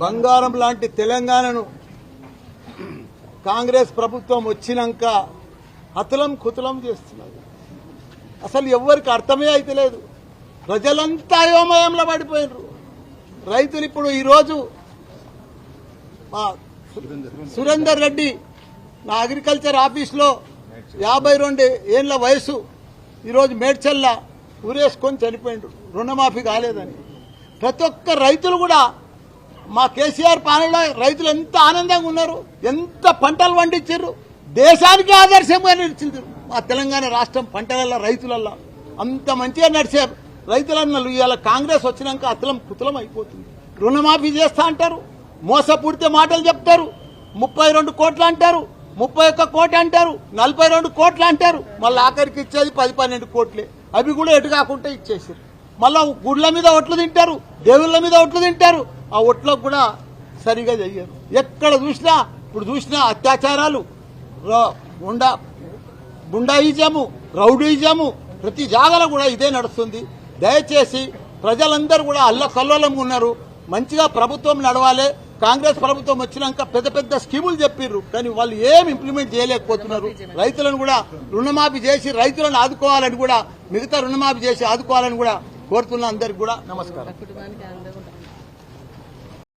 బంగారం లాంటి తెలంగాణను కాంగ్రెస్ ప్రభుత్వం వచ్చినాక హతలం కుతలం చేస్తున్నది. అసలు ఎవ్వరికి అర్థమే అయితే లేదు. ప్రజలంతా అయోమయంలో పడిపోయినారు. రైతులు ఇప్పుడు ఈరోజు సురేందర్ రెడ్డి నా అగ్రికల్చర్ ఆఫీస్లో 52 ఏళ్ల వయసు ఈరోజు మేడ్చల్ల ఊరేసుకొని చనిపోయిండు, రుణమాఫీ కాలేదని. ప్రతి ఒక్క రైతులు కూడా మా కేసీఆర్ పాలనలో రైతులు ఎంత ఆనందంగా ఉన్నారు, ఎంత పంటలు పండించారు, దేశానికి ఆదర్శంగా నిలిచింది మా తెలంగాణ రాష్ట్రం. పంటలల్లో రైతులల్లో అంత మంచిగా నడిచే రైతులన్నలు ఇవాళ కాంగ్రెస్ వచ్చినాక అతలం కుతలం అయిపోతుంది. రుణమాఫీ చేస్తా అంటారు, మోసపూడితే మాటలు చెప్తారు, 32 కోట్లు అంటారు, 31 కోట్లు అంటారు, 42 కోట్లు అంటారు. మళ్ళీ ఆఖరికి ఇచ్చేది 10-12 కోట్లే. అవి కూడా ఎటు కాకుండా ఇచ్చేసారు. మళ్ళా గుడ్ల మీద ఒట్లు తింటారు, దేవుళ్ళ మీద ఒట్లు తింటారు. ఆ ఒట్లకు కూడా సరిగా చెయ్యరు. ఎక్కడ చూసినా ఇప్పుడు చూసినా అత్యాచారాలు, గుండాయిజము, రౌడీజము, ప్రతి జాగాలో కూడా ఇదే నడుస్తుంది. దయచేసి ప్రజలందరూ కూడా అల్లకల్లోలంగా ఉన్నారు. మంచిగా ప్రభుత్వం నడవాలి. కాంగ్రెస్ ప్రభుత్వం వచ్చినాక పెద్ద పెద్ద స్కీములు చెప్పిర్రు, కానీ వాళ్ళు ఏం ఇంప్లిమెంట్ చేయలేకపోతున్నారు. రైతులను కూడా రుణమాఫీ చేసి రైతులను ఆదుకోవాలని కూడా, మిగతా రుణమాఫీ చేసి ఆదుకోవాలని కూడా కోరుతున్న అందరికి కూడా నమస్కారం.